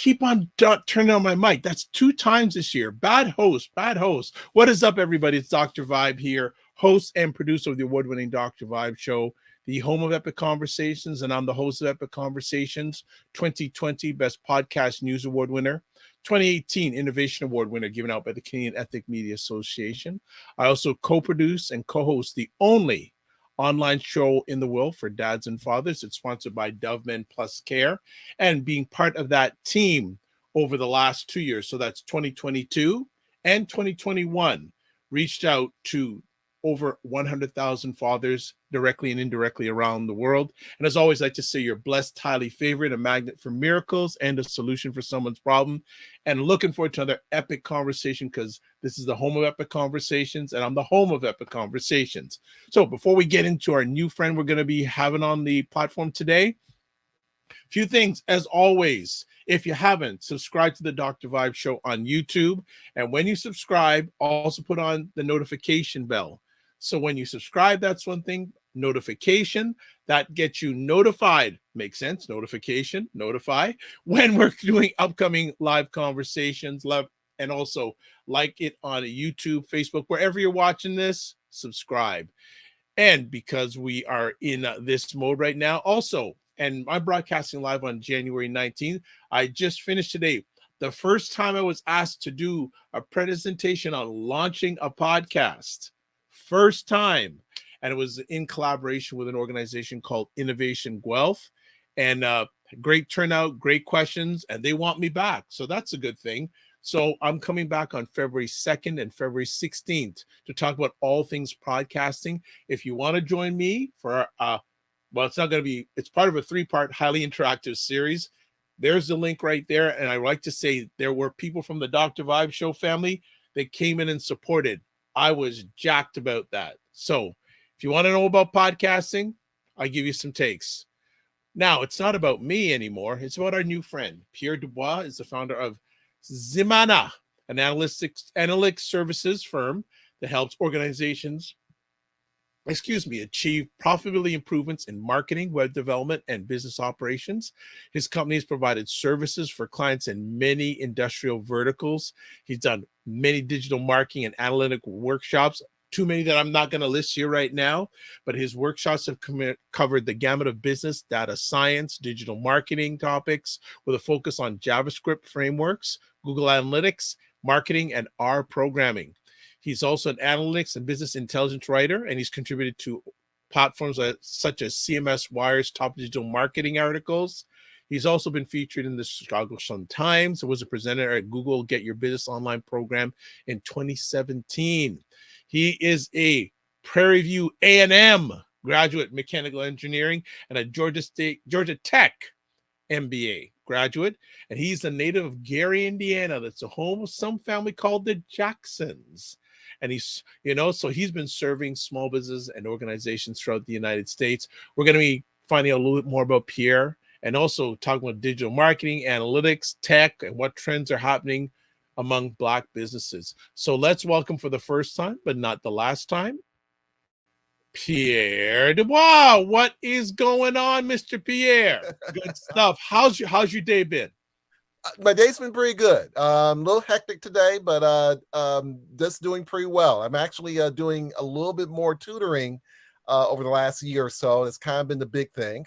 keep on turning on my mic. That's 2 times this year. Bad host, bad host. What is up, everybody? It's Dr. Vibe here, host and producer of the award-winning Dr. Vibe show, the home of Epic Conversations, and I'm the host of Epic Conversations, 2020 Best Podcast News Award winner, 2018 Innovation Award winner given out by the Canadian Ethnic Media Association. I also co-produce and co-host the only online show in the world for dads and fathers. It's sponsored by Dove Men Plus Care, and being part of that team over the last 2 years, so that's 2022 and 2021, reached out to over 100,000 fathers directly and indirectly around the world. And as always, I like to say you're blessed, highly favored, a magnet for miracles, and a solution for someone's problem. And looking forward to another epic conversation, because this is the home of Epic Conversations, and I'm the home of Epic Conversations. So before we get into our new friend we're going to be having on the platform today, a few things as always. If you haven't, subscribe to the Dr. Vibe Show on YouTube. And when you subscribe, also put on the notification bell. So when you subscribe, that's one thing. Notification, that gets you notified. Makes sense. Notification, notify when we're doing upcoming live conversations. And also like it on YouTube, Facebook, wherever you're watching this, subscribe. And because we are in this mode right now, also, and I'm broadcasting live on January 19th. I just finished today the first time I was asked to do a presentation on launching a podcast. First time. And it was in collaboration with an organization called Innovation Guelph. And great turnout, great questions, and they want me back. So that's a good thing. So I'm coming back on February 2nd and February 16th to talk about all things podcasting. If you want to join me for, well, it's not going to be, it's part of a 3-part highly interactive series. There's the link right there. And I like to say there were people from the Dr. Vibe Show family that came in and supported. I was jacked about that. So if you want to know about podcasting, I give you some takes. Now, it's not about me anymore. It's about our new friend. Pierre DeBois is the founder of Zimana, an analytic services firm that helps organizations achieve profitability improvements in marketing, web development, and business operations. His company has provided services for clients in many industrial verticals. He's done many digital marketing and analytic workshops, too many that I'm not going to list here right now, but his workshops have covered the gamut of business, data science, digital marketing topics with a focus on JavaScript frameworks, Google Analytics, marketing, and R programming. He's also an analytics and business intelligence writer, and he's contributed to platforms such as CMS Wire's top digital marketing articles. He's also been featured in the Chicago Sun-Times and was a presenter at Google Get Your Business Online program in 2017. He is a Prairie View A&M graduate, mechanical engineering, and a Georgia Tech MBA graduate, and he's a native of Gary, Indiana. That's a home of some family called the Jacksons. And he's, so he's been serving small businesses and organizations throughout the United States. We're going to be finding out a little bit more about Pierre and also talking about digital marketing, analytics, tech, and what trends are happening among Black businesses. So let's welcome for the first time, but not the last time, Pierre DeBois. What is going on, Mr. Pierre? Good stuff. How's your day been? My day's been pretty good. A little hectic today, but just doing pretty well. I'm actually doing a little bit more tutoring over the last year or so. It's kind of been the big thing.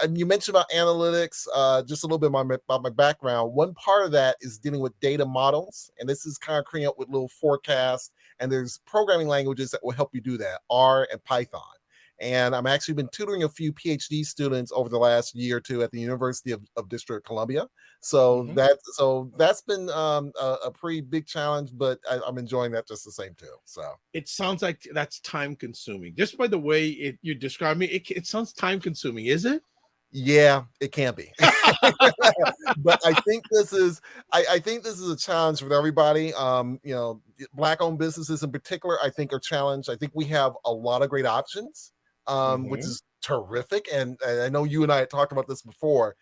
You mentioned about analytics, just a little bit about my background. One part of that is dealing with data models, and this is kind of creating up with little forecasts, and there's programming languages that will help you do that, R and Python. And I've actually been tutoring a few PhD students over the last year or two at the University of District of Columbia. So that's been a pretty big challenge, but I'm enjoying that just the same too. So it sounds like that's time consuming. Just by the way you describe me, it sounds time consuming, is it? Yeah, it can be. But I think this is a challenge for everybody. Black-owned businesses in particular, I think, are challenged. I think we have a lot of great options, which is terrific. And I know you and I had talked about this before.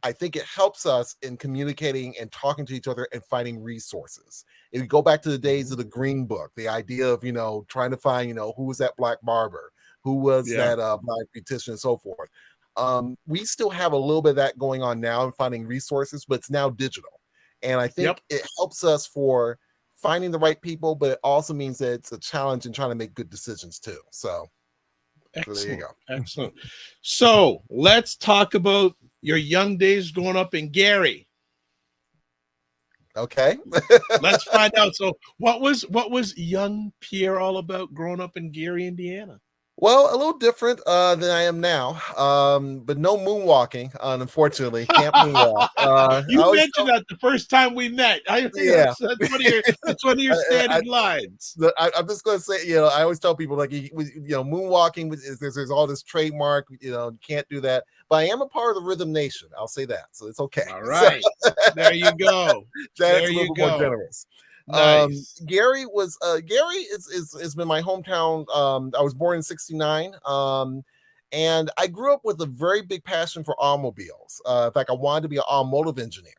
I think it helps us in communicating and talking to each other and finding resources. If you go back to the days of the Green Book, the idea of, trying to find, who was that Black barber, who was that Black beautician, and so forth. We still have a little bit of that going on now and finding resources, but it's now digital. And I think it helps us for finding the right people, but it also means that it's a challenge in trying to make good decisions too. So there you go. Excellent. So let's talk about your young days growing up in Gary. Okay. Let's find out. So what was young Pierre all about growing up in Gary, Indiana? Well, a little different than I am now, but no moonwalking, unfortunately. Can't moonwalk. You mentioned that the first time we met. Yeah. That's one of your standard lines. I'm just going to say, I always tell people, like, moonwalking, there's all this trademark, you can't do that. But I am a part of the Rhythm Nation. I'll say that. So it's okay. All right. So, there you go. Janet's a little bit more generous. Nice. Gary has been my hometown. I was born in '69. And I grew up with a very big passion for automobiles. In fact, I wanted to be an automotive engineer.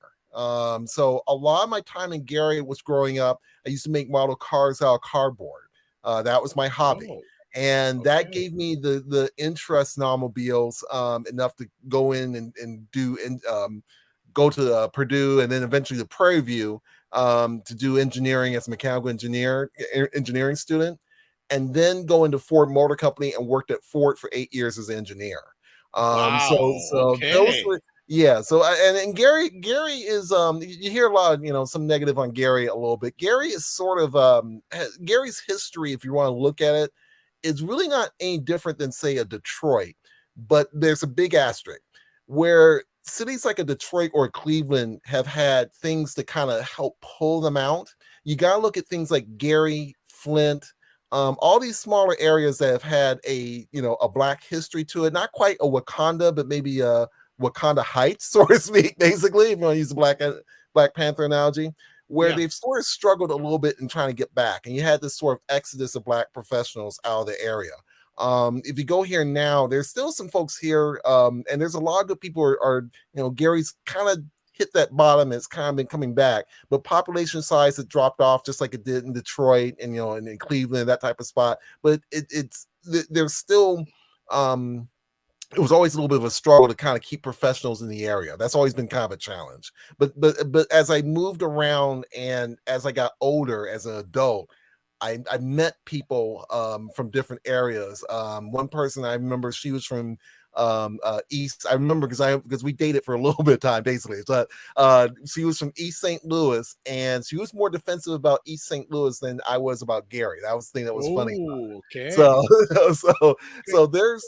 So a lot of my time in Gary was growing up. I used to make model cars out of cardboard. That was my hobby. Oh, and that gave me the interest in automobiles enough to go in and do go to Purdue and then eventually to Prairie View to do engineering as a mechanical engineering student, and then go into Ford Motor Company and worked at Ford for 8 years as an engineer. Wow. So those were, yeah. So and Gary is you hear a lot of some negative on Gary a little bit. Gary is sort of Gary's history, if you want to look at it, is really not any different than say a Detroit, but there's a big asterisk where cities like a Detroit or Cleveland have had things to kind of help pull them out. You got to look at things like Gary, Flint, all these smaller areas that have had a Black history to it. Not quite a Wakanda, but maybe a Wakanda Heights, so to speak, basically, if you want to use the Black Panther analogy, where they've sort of struggled a little bit in trying to get back. And you had this sort of exodus of Black professionals out of the area. If you go here now, there's still some folks here, and there's a lot of good people are Gary's kind of hit that bottom. It's kind of been coming back, but population size had dropped off just like it did in Detroit and and in Cleveland, that type of spot. But there's still it was always a little bit of a struggle to kind of keep professionals in the area. That's always been kind of a challenge. But as I moved around and as I got older as an adult, I met people from different areas. One person I remember, she was from East. I remember because we dated for a little bit of time, basically. But she was from East St. Louis, and she was more defensive about East St. Louis than I was about Gary. That was the thing that was funny. Okay. So there's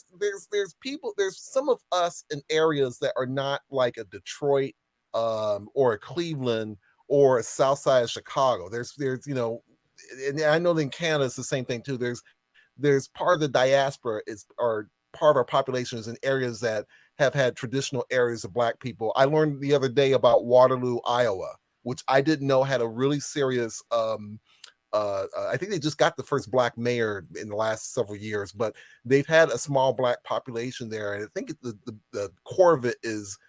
people. There's some of us in areas that are not like a Detroit or a Cleveland or a South Side of Chicago. There's and I know that in Canada it's the same thing too. There's part of the diaspora or part of our population is in areas that have had traditional areas of Black people. I learned the other day about Waterloo, Iowa, which I didn't know had a really serious I think they just got the first Black mayor in the last several years, but they've had a small Black population there, and I think the core of it is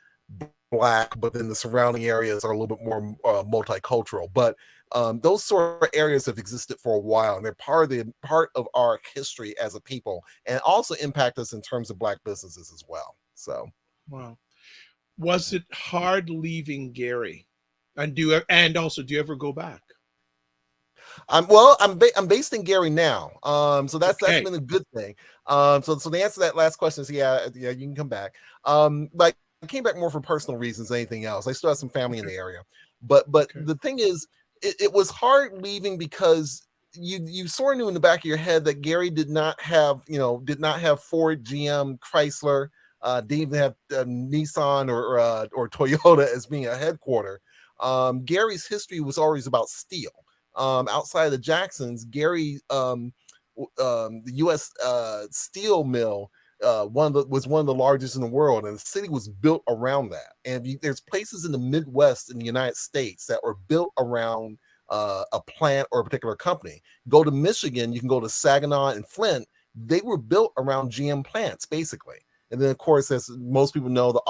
Black, but then the surrounding areas are a little bit more multicultural. But those sort of areas have existed for a while, and they're part of our history as a people, and also impact us in terms of Black businesses as well. So, wow, was it hard leaving Gary? And do you ever go back? I'm based in Gary now, so that's been a good thing. So the answer to that last question is yeah, you can come back. But I came back more for personal reasons than anything else. I still have some family in the area, but the thing is, it was hard leaving because you sort of knew in the back of your head that Gary did not have Ford, GM, Chrysler, didn't even have Nissan or Toyota as being a headquarter. Gary's history was always about steel. Outside of the Jacksons, Gary, the U.S. Steel mill, was one of the largest in the world, and the city was built around that. And there's places in the Midwest in the United States that were built around a plant or a particular company. Go to Michigan, you can go to Saginaw and Flint. They were built around GM plants, basically. And then, of course, as most people know, the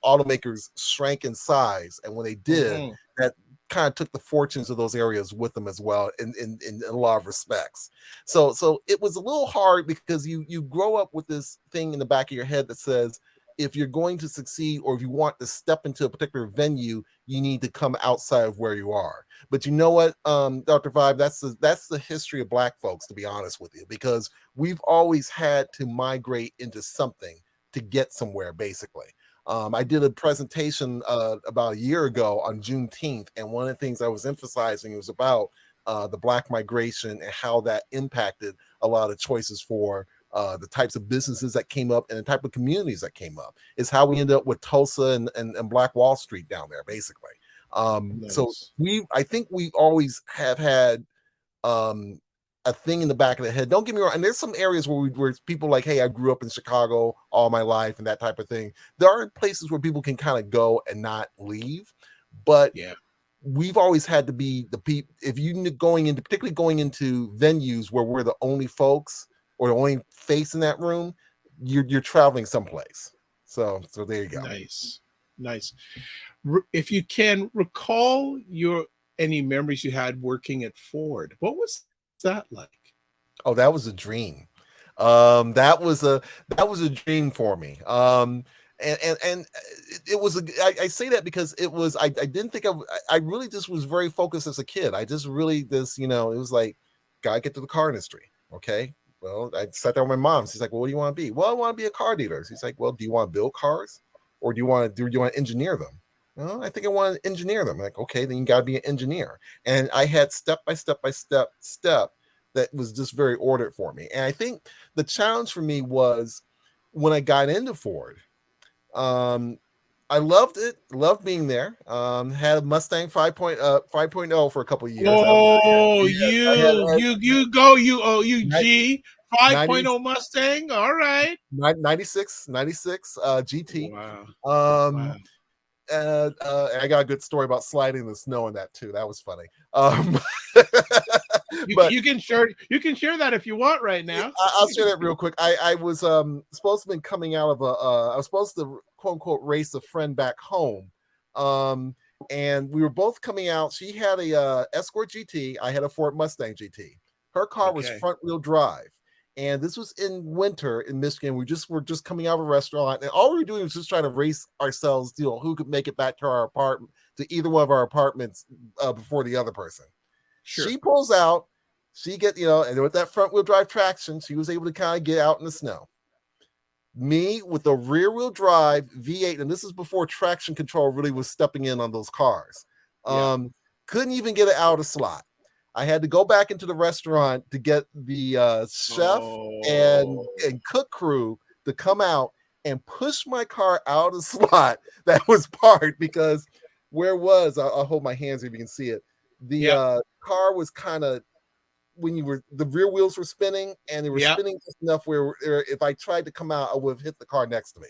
automakers shrank in size, and when they did, that kind of took the fortunes of those areas with them as well in a lot of respects. So it was a little hard because you grow up with this thing in the back of your head that says if you're going to succeed or if you want to step into a particular venue, you need to come outside of where you are. But you know what, Dr. Vibe, that's the history of Black folks, to be honest with you, because we've always had to migrate into something to get somewhere, basically. I did a presentation about a year ago on Juneteenth, and one of the things I was emphasizing was about the Black migration and how that impacted a lot of choices for the types of businesses that came up and the type of communities that came up. Is how we ended up with Tulsa and Black Wall Street down there, basically. So Nice. I think we always have had a thing in the back of the head. Don't get me wrong. And there's some areas where people like, hey, I grew up in Chicago all my life and that type of thing. There are places where people can kind of go and not leave, but Yeah. we've always had to be the people. If you particularly going into venues where we're the only folks or the only face in that room, you're traveling someplace. So there you go. Nice. If you can recall any memories you had working at Ford, what was that like? Oh, that was a dream. That was a dream for me. And it was I say that because it was I didn't think I really just was very focused as a kid. I just really it was like, gotta get to the car industry. Okay. Well, I sat there with my mom. She's like, well, what do you want to be? Well, I want to be a car dealer. She's like, well, do you want to build cars or do you want to engineer them? Well, I think I want to engineer them. I'm like, okay, then you got to be an engineer. And I had step by step that was just very ordered for me. And I think the challenge for me was when I got into Ford, I loved it, loved being there. Had a Mustang 5.0 for a couple of years. Oh, I had you G 90, 5.0 Mustang. All right. 96 GT. Wow. Um, Wow. I got a good story about sliding in the snow in that too. That was funny. But You can share that if you want right now. I'll share that real quick. I was supposed to be coming out of I was supposed to quote unquote race a friend back home. And we were both coming out. She had a Escort GT. I had a Ford Mustang GT. Her car was Okay. front wheel drive. And this was in winter in Michigan. We were just coming out of a restaurant, and all we were doing was just trying to race ourselves, who could make it back to our apartment, to either one of our apartments before the other person. Sure. She pulls out. She and with that front wheel drive traction, she was able to kind of get out in the snow. Me with the rear wheel drive V8, and this is before traction control really was stepping in on those cars. Yeah. Couldn't even get it out of slot. I had to go back into the restaurant to get the chef and cook crew to come out and push my car out of slot that was parked, because I'll hold my hands if you can see it. The car was kind of, the rear wheels were spinning, and they were spinning just enough where if I tried to come out, I would have hit the car next to me.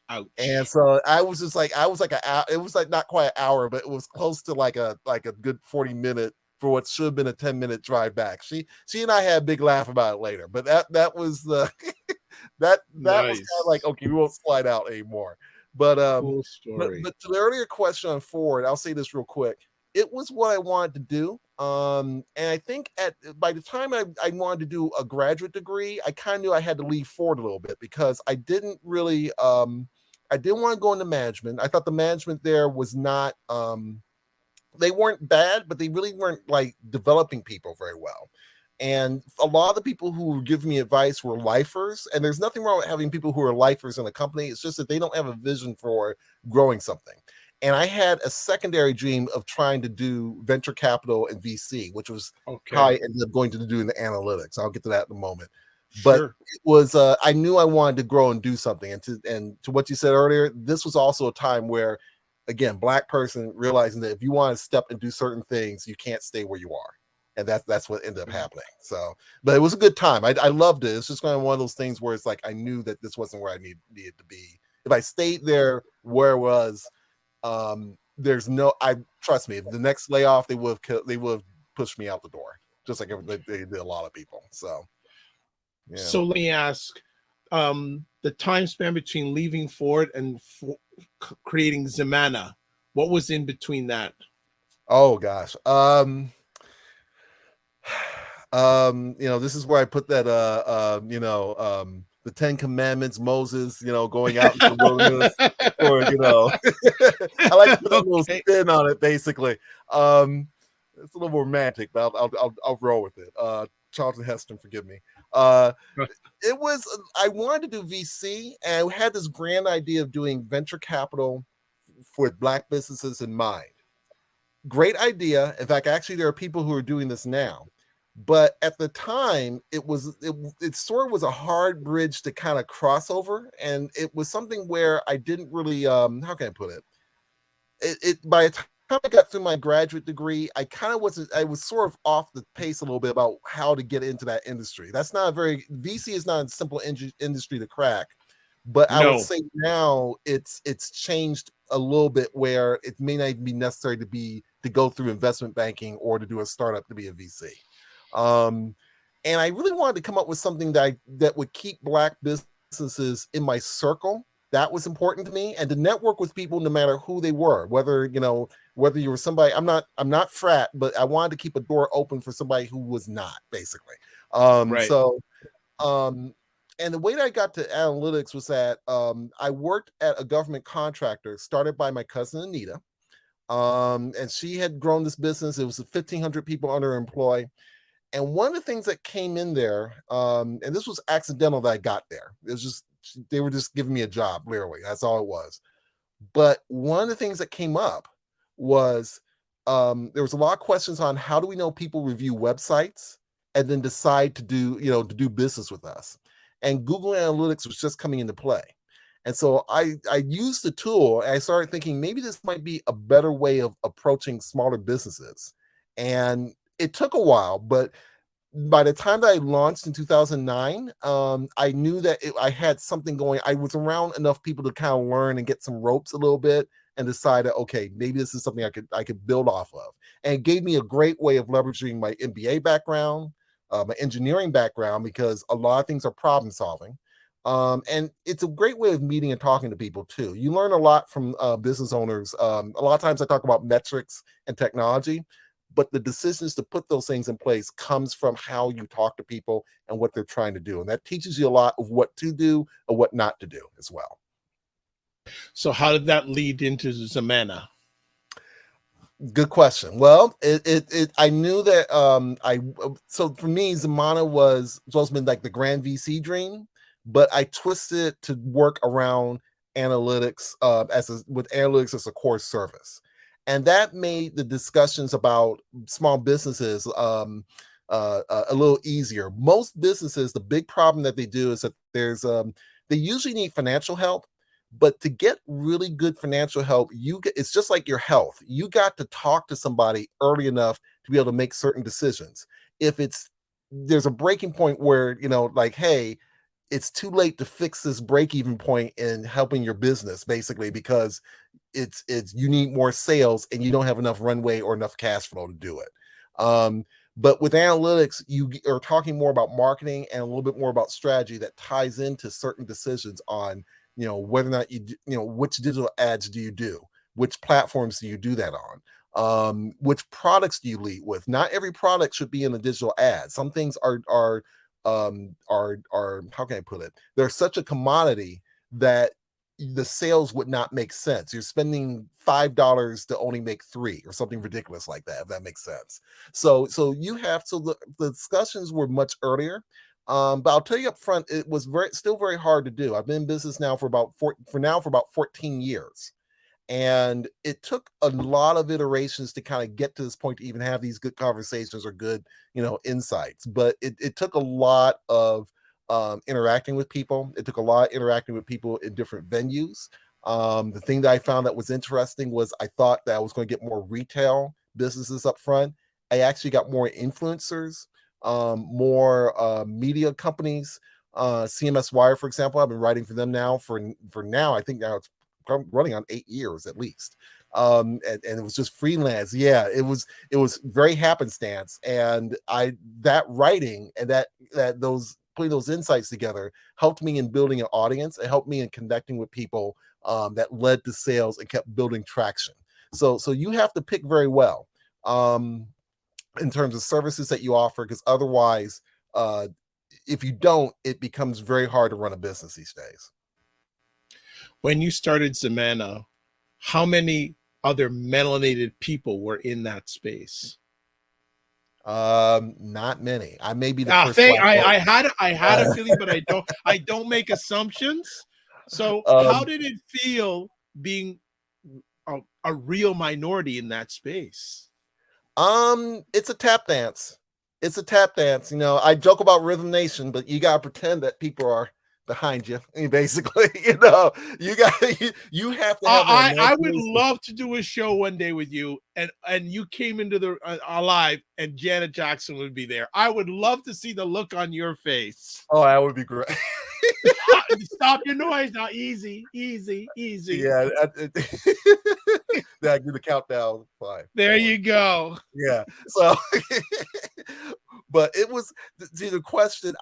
Ouch. And so I was it was like not quite an hour, but it was close to like a good 40-minute for what should have been a 10-minute drive back. She and I had a big laugh about it later, but that was the that Nice. was kind of like, okay, we won't slide out anymore. But Cool story. but to the earlier question on Ford, I'll say this real quick. It was what I wanted to do. And I think by the time I wanted to do a graduate degree, I kind of knew I had to leave Ford a little bit, because I didn't really I didn't want to go into management. I thought the management there was not they weren't bad, but they really weren't like developing people very well. And a lot of the people who were giving me advice were lifers, and there's nothing wrong with having people who are lifers in a company. It's just that they don't have a vision for growing something. And I had a secondary dream of trying to do venture capital and VC, which was how I ended up going to do in the analytics. I'll get to that in a moment. But it was I knew I wanted to grow and do something. And to what you said earlier, this was also a time where, again, Black person realizing that if you want to step and do certain things, you can't stay where you are. And that's what ended up happening. So, but it was a good time. I loved it. It's just kind of one of those things where it's like I knew that this wasn't where I needed to be. If I stayed there where it was, trust me, the next layoff they would have pushed me out the door, just like they did a lot of people. So yeah. So let me ask, the time span between leaving Ford and creating Zimana, what was in between that? Oh gosh. This is where I put that the 10 Commandments, Moses, going out into the wilderness, or I like to put a little Okay. spin on it. Basically, it's a little romantic, but I'll roll with it. Charlton Heston, forgive me. It was I wanted to do VC, and I had this grand idea of doing venture capital for Black businesses in mind. Great idea. In fact, actually, there are people who are doing this now. But at the time, it sort of was a hard bridge to kind of cross over, and it was something where I didn't really how can I put it? By the time I got through my graduate degree, I was sort of off the pace a little bit about how to get into that industry. That's not a very VC is not a simple industry to crack, but I would No. say now it's changed a little bit where it may not even be necessary to go through investment banking or to do a startup to be a VC. And I really wanted to come up with something that would keep Black businesses in my circle. That was important to me, and to network with people no matter who they were, whether you were somebody. I'm not frat, but I wanted to keep a door open for somebody who was not, basically. Right. And the way that I got to analytics was that I worked at a government contractor started by my cousin Anita. And she had grown this business. It was 1,500 people under her employ. And one of the things that came in there, and this was accidental that I got there. It was just, they were just giving me a job, literally. That's all it was. But one of the things that came up was there was a lot of questions on how do we know people review websites and then decide to do business with us. And Google Analytics was just coming into play. And so I used the tool, and I started thinking maybe this might be a better way of approaching smaller businesses. And it took a while, but by the time that I launched in 2009, I knew that I had something going. I was around enough people to kind of learn and get some ropes a little bit, and decide that, okay, maybe this is something I could build off of. And it gave me a great way of leveraging my MBA background, my engineering background, because a lot of things are problem solving. And it's a great way of meeting and talking to people too. You learn a lot from business owners. A lot of times I talk about metrics and technology, but the decisions to put those things in place comes from how you talk to people and what they're trying to do. And that teaches you a lot of what to do or what not to do as well. So how did that lead into Zimana? Good question. Well, I knew that so for me, Zimana was supposed to be like the grand VC dream, but I twisted it to work around analytics with analytics as a core service. And that made the discussions about small businesses a little easier. Most businesses, the big problem that they do is that they usually need financial help, but to get really good financial help, it's just like your health. You got to talk to somebody early enough to be able to make certain decisions. If there's a breaking point where, like, hey, it's too late to fix this break-even point in helping your business, basically, because it's you need more sales and you don't have enough runway or enough cash flow to do it. But with analytics, you are talking more about marketing and a little bit more about strategy that ties into certain decisions on, whether or not which digital ads do you do, which platforms do you do that on, which products do you lead with. Not every product should be in a digital ad. Some things are how can I put it? They're such a commodity that the sales would not make sense. You're spending $5 to only make $3 or something ridiculous like that, if that makes sense. So the discussions were much earlier. But I'll tell you up front, it was still very hard to do. I've been in business now for about 14 years. And it took a lot of iterations to kind of get to this point to even have these good conversations or good, insights. But it took a lot of interacting with people. It took a lot of interacting with people in different venues. The thing that I found that was interesting was I thought that I was going to get more retail businesses up front. I actually got more influencers, more media companies. CMS Wire, for example, I've been writing for them now for now. I think now it's running on 8 years at least. And it was just freelance. Yeah, it was very happenstance. And that writing and those putting those insights together helped me in building an audience. It helped me in connecting with people that led to sales and kept building traction. So you have to pick very well in terms of services that you offer, because otherwise if you don't, it becomes very hard to run a business these days. When you started Zimana, how many other melanated people were in that space? Not many. I may be the first black. I had a feeling, but I don't make assumptions. So how did it feel being a real minority in that space? It's a tap dance. It's a tap dance. You know, I joke about Rhythm Nation, but you gotta pretend that people are behind you. Basically, you know, you have to have. I would love to do a show one day with you, and you came into the live, and Janet Jackson would be there. I would love to see the look on your face. Oh, that would be great. Stop your noise now. Easy, easy, easy. Yeah, that do the countdown. 5. There you go. Yeah. So, but it was the question.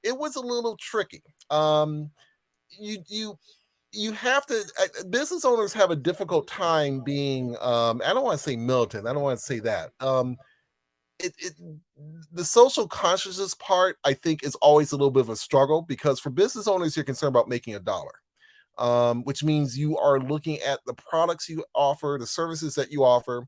It was a little tricky. You have to. Business owners have a difficult time being. I don't want to say militant. I don't want to say that. The social consciousness part, I think, is always a little bit of a struggle, because for business owners, you're concerned about making a dollar, which means you are looking at the products you offer, the services that you offer.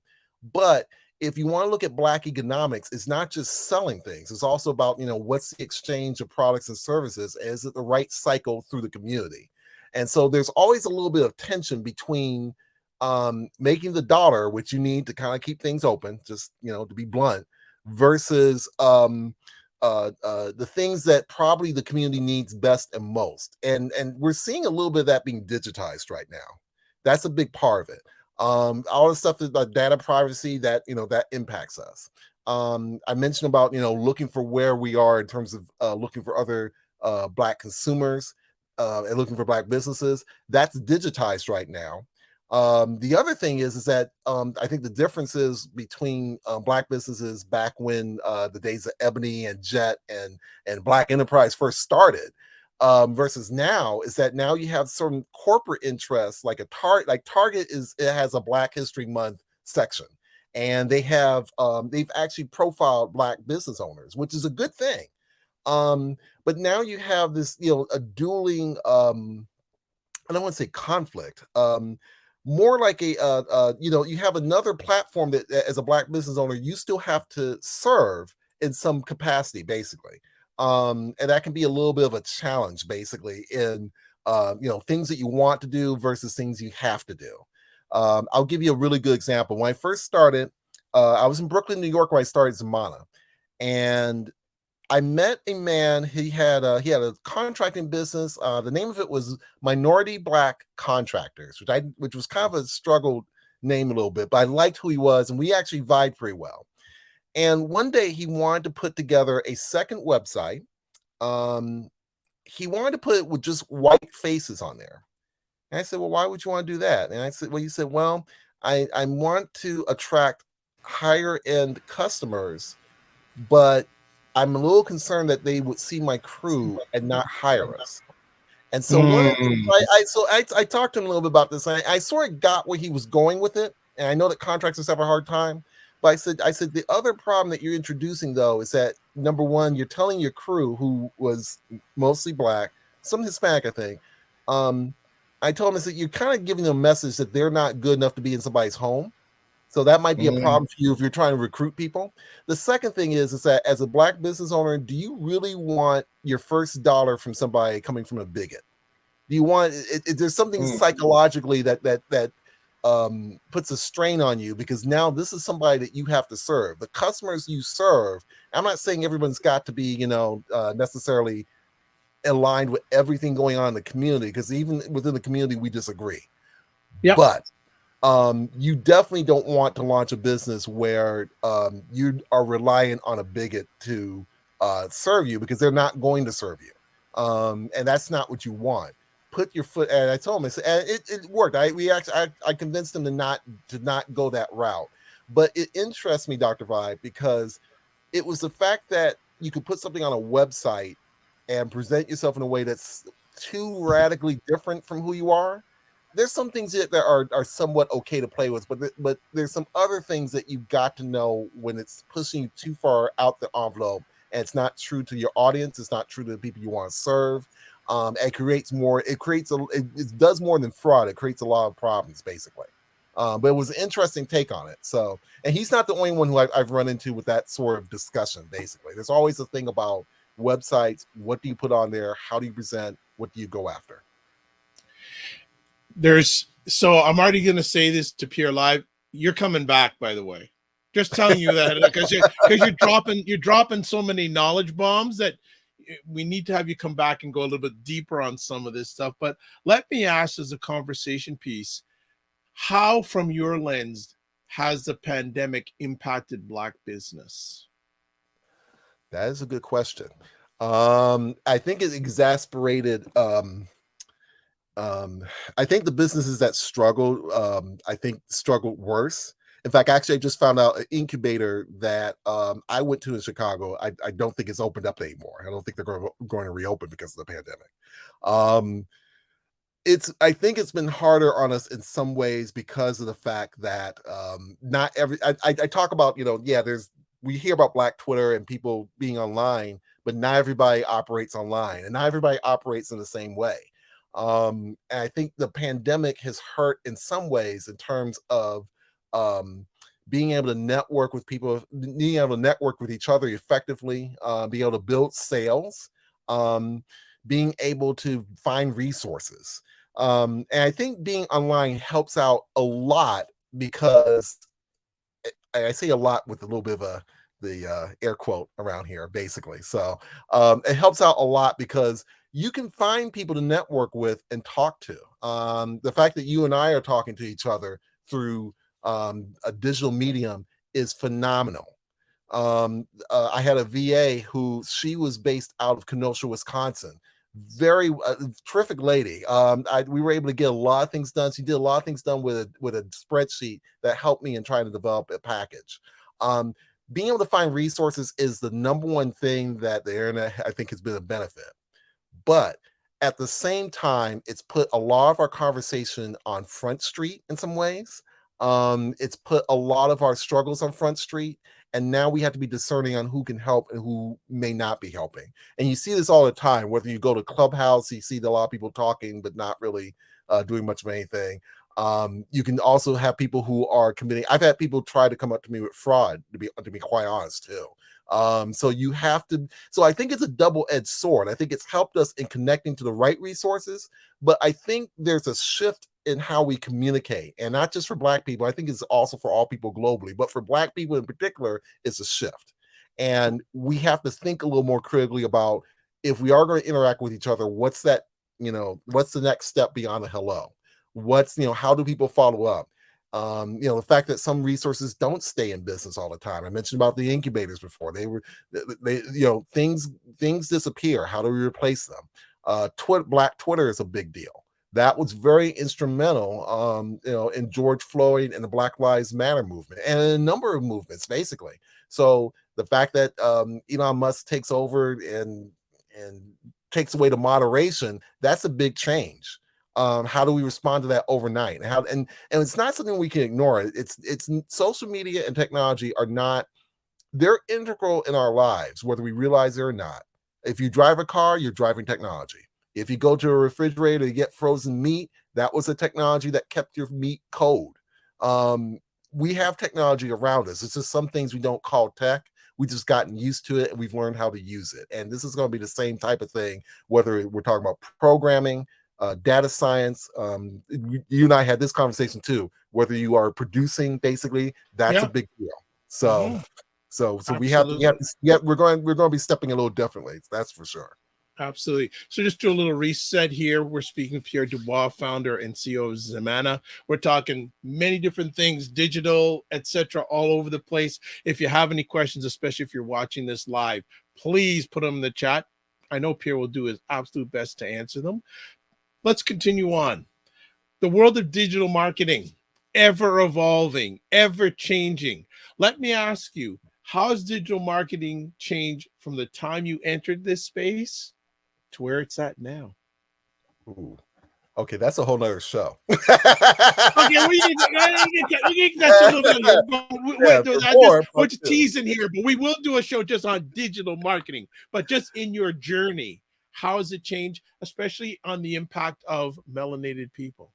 But if you want to look at Black economics, it's not just selling things. It's also about, what's the exchange of products and services? Is it the right cycle through the community? And so there's always a little bit of tension between making the dollar, which you need to kind of keep things open, just, to be blunt, versus the things that probably the community needs best and most. And we're seeing a little bit of that being digitized right now. That's a big part of it. All the stuff about data privacy that that impacts us. I mentioned about looking for where we are in terms of looking for other Black consumers and looking for Black businesses. That's digitized right now. The other thing is that I think the differences between Black businesses back when the days of Ebony and Jet and Black Enterprise first started versus now is that now you have certain corporate interests, like Target it has a Black History Month section, and they have they've actually profiled Black business owners, which is a good thing. But now you have this a dueling I don't want to say conflict. More like you have another platform that as a Black business owner, you still have to serve in some capacity, basically. And that can be a little bit of a challenge, basically, in things that you want to do versus things you have to do. I'll give you a really good example. When I first started, I was in Brooklyn, New York, where I started Zimana, and I met a man. He had a contracting business. The name of it was Minority Black Contractors, which was kind of a struggled name a little bit, but I liked who he was, and we actually vibed pretty well. And one day he wanted to put together a second website. He wanted to put it with just white faces on there. And I said, well, why would you want to do that? And I said, well, he said, well, I want to attract higher end customers, but I'm a little concerned that they would see my crew and not hire us. And so I talked to him a little bit about this. I sort of got where he was going with it. And I know that contractors have a hard time. But I said the other problem that you're introducing, though, is that, number one, you're telling your crew, who was mostly Black, some Hispanic, I think. I told him that you're kind of giving them a message that they're not good enough to be in somebody's home. So that might be a problem for you if you're trying to recruit people. The second thing is that as a Black business owner, do you really want your first dollar from somebody coming from a bigot? Do you want there's something psychologically that puts a strain on you, because now this is somebody that you have to serve. The customers you serve, I'm not saying everyone's got to be necessarily aligned with everything going on in the community, because even within the community we disagree. Yeah, but you definitely don't want to launch a business where you are reliant on a bigot to serve you, because they're not going to serve you, and that's not what you want. Put your foot. And I told him, and it worked. I convinced him to not go that route. But it interests me, Dr. Vibe, because it was the fact that you could put something on a website and present yourself in a way that's too radically different from who you are. There's some things that are somewhat okay to play with, but there's some other things that you've got to know when it's pushing you too far out the envelope and it's not true to your audience. It's not true to the people you want to serve. It creates more. It does more than fraud. It creates a lot of problems, basically. But it was an interesting take on it. So, and he's not the only one who I've run into with that sort of discussion. Basically, there's always a thing about websites. What do you put on there? How do you present? What do you go after? So I'm already going to say this to Pierre live. You're coming back, by the way. Just telling you that because you're dropping so many knowledge bombs that we need to have you come back and go a little bit deeper on some of this stuff. But let me ask, as a conversation piece, how, from your lens, has the pandemic impacted Black business? That is a good question. I think it exasperated. I think the businesses that struggled, I think struggled worse. In fact, actually, I just found out an incubator that I went to in Chicago. I don't think it's opened up anymore. I don't think they're going to reopen because of the pandemic. I think it's been harder on us in some ways because of the fact that not every. I talk about, we hear about Black Twitter and people being online, but not everybody operates online, and not everybody operates in the same way. And I think the pandemic has hurt in some ways in terms of being able to network with people, being able to network with each other effectively, being able to build sales, being able to find resources. And I think being online helps out a lot because I say a lot with a little bit of the air quote around here, basically. So it helps out a lot because you can find people to network with and talk to. The fact that you and I are talking to each other through a digital medium is phenomenal. I had a VA who she was based out of Kenosha, Wisconsin. Very terrific lady. We were able to get a lot of things done. She did a lot of things done with a spreadsheet that helped me in trying to develop a package. Being able to find resources is the number one thing that the internet, I think, has been a benefit. But at the same time, it's put a lot of our conversation on Front Street in some ways. It's put a lot of our struggles on Front Street. And now we have to be discerning on who can help and who may not be helping. And you see this all the time, whether you go to Clubhouse, you see a lot of people talking, but not really doing much of anything. You can also have people who are committing. I've had people try to come up to me with fraud, to be quite honest, too. So you have to. So I think it's a double-edged sword. I think it's helped us in connecting to the right resources, but I think there's a shift in how we communicate, and not just for Black people. I think it's also for all people globally, but for Black people in particular, it's a shift. And we have to think a little more critically about, if we are going to interact with each other, what's that, what's the next step beyond a hello? How do people follow up? The fact that some resources don't stay in business all the time. I mentioned about the incubators before. Things disappear. How do we replace them? Black Twitter is a big deal. That was very instrumental, in George Floyd and the Black Lives Matter movement, and a number of movements, basically. So the fact that Elon Musk takes over and takes away the moderation, that's a big change. How do we respond to that overnight? And it's not something we can ignore. It's social media and technology they're integral in our lives, whether we realize it or not. If you drive a car, you're driving technology. If you go to a refrigerator to get frozen meat, that was a technology that kept your meat cold. We have technology around us. It's just some things we don't call tech. We've just gotten used to it and we've learned how to use it. And this is going to be the same type of thing, whether we're talking about programming, data science. You and I had this conversation too. Whether you are producing, basically, that's a big deal. So, so we have to. We're going to be stepping a little differently. That's for sure. Absolutely. So just do a little reset here. We're speaking with Pierre DeBois, founder and CEO of Zimana. We're talking many different things, digital, etc., all over the place. If you have any questions, especially if you're watching this live, please put them in the chat. I know Pierre will do his absolute best to answer them. Let's continue on. The world of digital marketing, ever evolving, ever changing. Let me ask you, how has digital marketing changed from the time you entered this space to where it's at now? Ooh. Okay, that's a whole nother show. Okay, we can touch a little bit later. We're just teasing here, but we will do a show just on digital marketing. But just in your journey, how has it changed, especially on the impact of melanated people?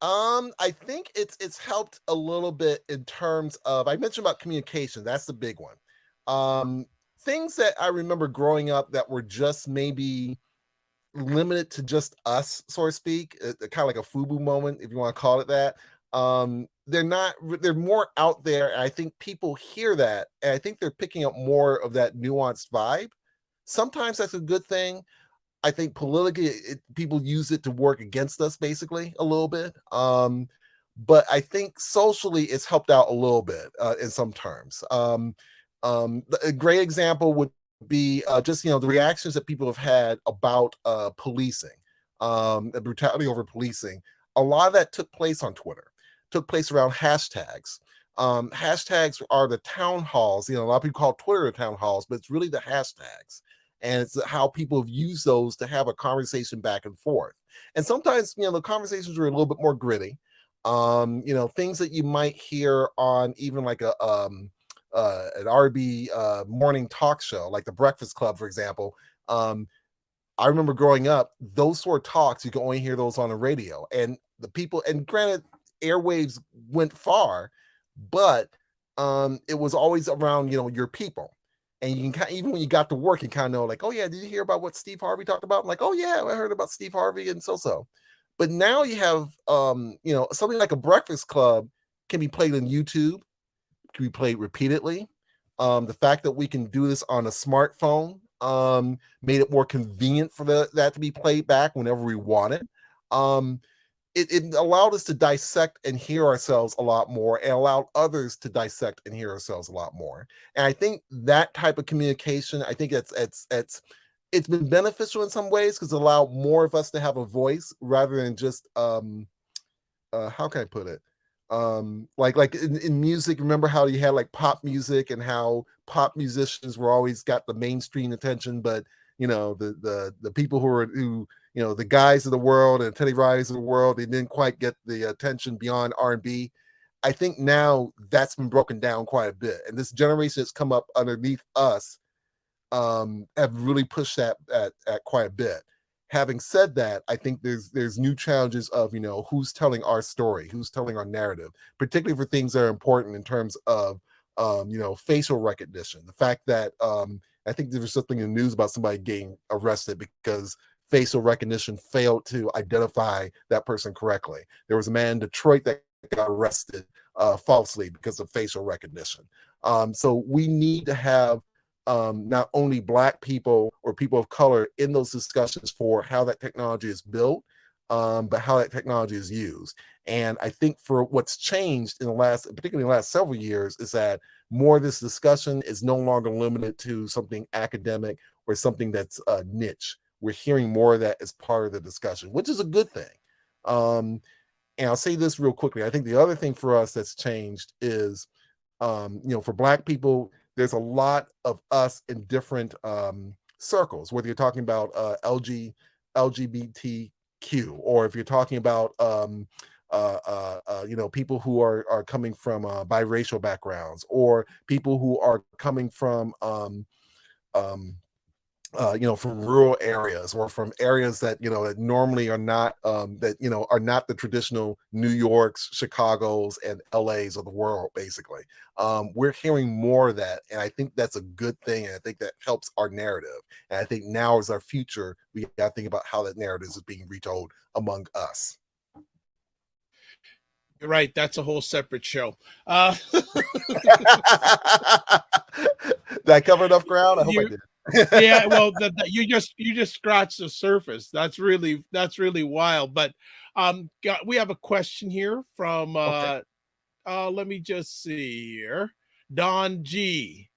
I think it's helped a little bit in terms of, I mentioned about communication. That's the big one. Things that I remember growing up that were just maybe limited to just us, so to speak, kind of like a FUBU moment, if you want to call it that. They're more out there. And I think people hear that, and I think they're picking up more of that nuanced vibe. Sometimes that's a good thing. I think politically, people use it to work against us, basically, a little bit. But I think socially, it's helped out a little bit in some terms. A great example would be just the reactions that people have had about policing, the brutality over policing. A lot of that took place on Twitter, took place around hashtags. Hashtags are the town halls. A lot of people call Twitter the town halls, but it's really the hashtags. And it's how people have used those to have a conversation back and forth. And sometimes, the conversations are a little bit more gritty. Things that you might hear on even like an RB morning talk show, like the Breakfast Club, for example. I remember growing up, those sort of talks, you can only hear those on the radio. And the people, and granted, airwaves went far, but it was always around, your people. And you can even when you got to work, you kind of know, like, oh yeah, did you hear about what Steve Harvey talked about? I'm like, oh yeah, I heard about Steve Harvey and so. But now you have, something like a Breakfast Club can be played on YouTube, can be played repeatedly. The fact that we can do this on a smartphone made it more convenient for that to be played back whenever we want it. It allowed us to dissect and hear ourselves a lot more, and allowed others to dissect and hear ourselves a lot more. And I think that type of communication, I think it's been beneficial in some ways because it allowed more of us to have a voice rather than just how can I put it? Like in music, remember how you had like pop music and how pop musicians were always got the mainstream attention, but the people who the guys of the world and Teddy Riley's of the world, they didn't quite get the attention beyond R&B. I think now that's been broken down quite a bit, and this generation that's come up underneath us have really pushed that at quite a bit. Having said that, I think there's new challenges of who's telling our story, who's telling our narrative, particularly for things that are important in terms of facial recognition. The fact that I think there was something in the news about somebody getting arrested because facial recognition failed to identify that person correctly. There was a man in Detroit that got arrested falsely because of facial recognition. So we need to have not only Black people or people of color in those discussions for how that technology is built, but how that technology is used. And I think for what's changed particularly in the last several years, is that more of this discussion is no longer limited to something academic or something that's niche. We're hearing more of that as part of the discussion, which is a good thing. And I'll say this real quickly. I think the other thing for us that's changed is, for Black people, there's a lot of us in different circles, whether you're talking about LGBTQ, or if you're talking about people who are coming from biracial backgrounds, or people who are coming from from rural areas, or from areas that that normally are not are not the traditional New Yorks, Chicago's, and LA's of the world. Basically, we're hearing more of that, and I think that's a good thing. And I think that helps our narrative. And I think now is our future. We got to think about how that narrative is being retold among us. You're right. That's a whole separate show. Did I cover enough ground? I hope I did. Yeah, well, you just scratched the surface. That's really wild. But we have a question here from Okay. let me just see here. Don G.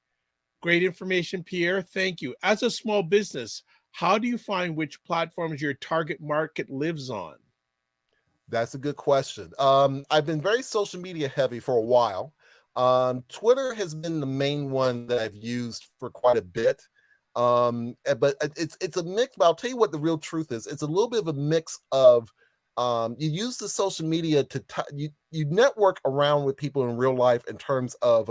Great information, Pierre. Thank you. As a small business, how do you find which platforms your target market lives on? That's a good question. I've been very social media heavy for a while. Twitter has been the main one that I've used for quite a bit. But it's a mix. But I'll tell you what the real truth is. It's a little bit of a mix of you use the social media to you network around with people in real life in terms of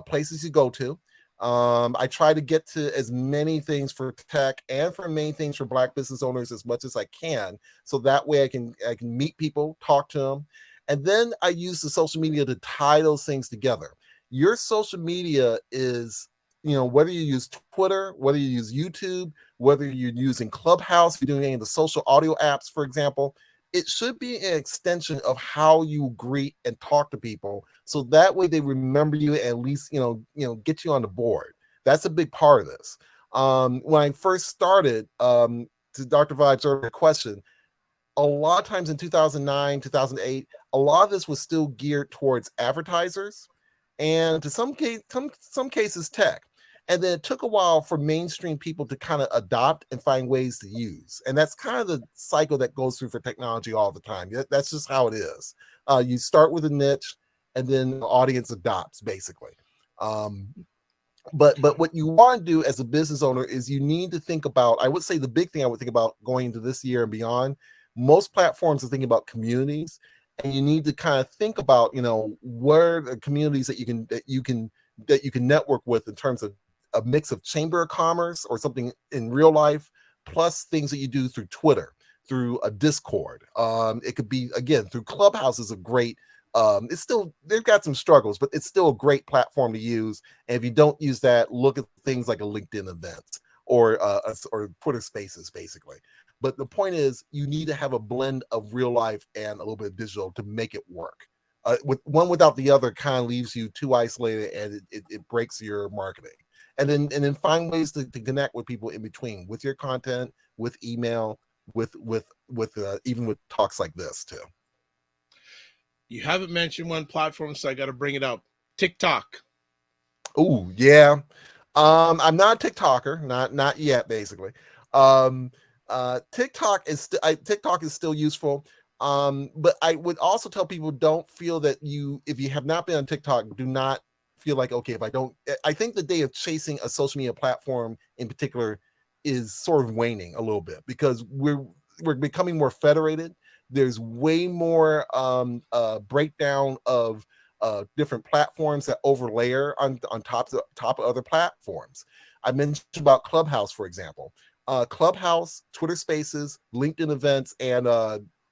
places you go to. I try to get to as many things for tech and for many things for Black business owners as much as I can, so that way I can meet people, talk to them, and then I use the social media to tie those things together. Your social media is, whether you use Twitter, whether you use YouTube, whether you're using Clubhouse, you're doing any of the social audio apps, for example, it should be an extension of how you greet and talk to people, so that way they remember you and at least get you on the board. That's a big part of this. When I first started, to Dr. Vibe's earlier question, a lot of times in 2009, 2008, a lot of this was still geared towards advertisers and to some cases tech. And then it took a while for mainstream people to kind of adopt and find ways to use. And that's kind of the cycle that goes through for technology all the time. That's just how it is. You start with a niche and then the audience adopts, basically. But what you want to do as a business owner is you need to think about, I would say the big thing I would think about going into this year and beyond, most platforms are thinking about communities, and you need to kind of think about, where are the communities that you can network with in terms of a mix of chamber of commerce or something in real life, plus things that you do through Twitter, through a Discord. It could be, again, through Clubhouse is a great, it's still, they've got some struggles, but it's still a great platform to use. And if you don't use that, look at things like a LinkedIn event or Twitter Spaces, basically. But the point is, you need to have a blend of real life and a little bit of digital to make it work. With one without the other kind of leaves you too isolated, and it breaks your marketing. And then find ways to connect with people in between, with your content, with email, with even with talks like this too. You haven't mentioned one platform, so I got to bring it up. TikTok. Oh yeah, I'm not a TikToker, not yet, basically. TikTok is still useful. But I would also tell people, don't feel that if you have not been on TikTok, do not feel like, okay, I think the day of chasing a social media platform in particular is sort of waning a little bit, because we're becoming more federated. There's way more breakdown of different platforms that overlayer on top of other platforms. I mentioned about Clubhouse, for example. Clubhouse, Twitter Spaces, LinkedIn events, and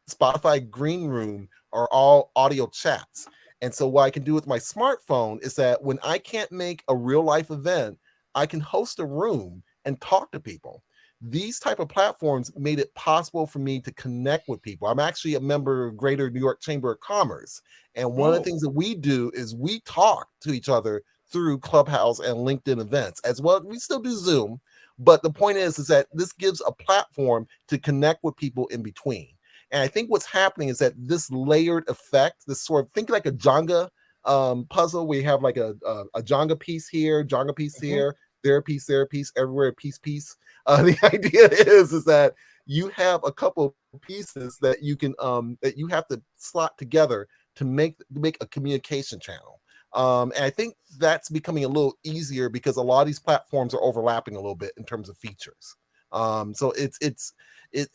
Spotify Green Room are all audio chats. And so what I can do with my smartphone is that when I can't make a real life event, I can host a room and talk to people. These type of platforms made it possible for me to connect with people. I'm actually a member of Greater New York Chamber of Commerce. And one of the things that we do is we talk to each other through Clubhouse and LinkedIn events as well. We still do Zoom, but the point is that this gives a platform to connect with people in between. And I think what's happening is that this layered effect, this sort of, think like a Jenga puzzle, where you have like a Jenga piece here, Jenga piece here, there a piece, everywhere a piece. The idea is that you have a couple of pieces that you can that you have to slot together to make a communication channel. And I think that's becoming a little easier because a lot of these platforms are overlapping a little bit in terms of features. So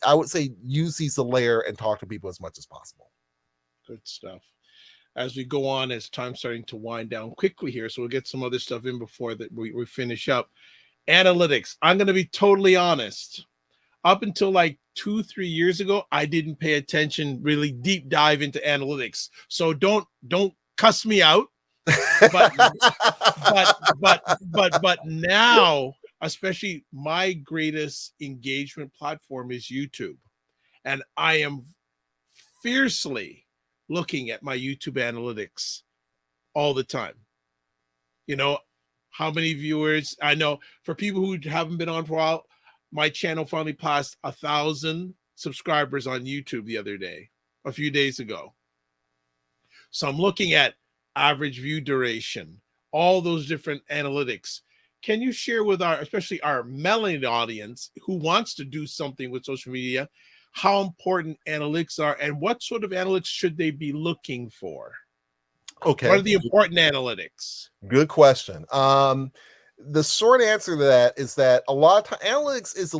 I would say use these to layer and talk to people as much as possible. Good stuff. As we go on, as time's starting to wind down quickly here, so we'll get some other stuff in before that we finish up. Analytics. I'm going to be totally honest. Up until like 2-3 years ago, I didn't pay attention, really deep dive into analytics. So don't cuss me out. But now, especially, my greatest engagement platform is YouTube, and I am fiercely looking at my YouTube analytics all the time. How many viewers? I know for people who haven't been on for a while, my channel finally passed 1,000 subscribers on YouTube a few days ago. So I'm looking at average view duration, all those different analytics. Can you share with especially our melanated audience who wants to do something with social media, how important analytics are and what sort of analytics should they be looking for? Okay. What are the important analytics? Good question. The short answer to that is that a lot of time analytics is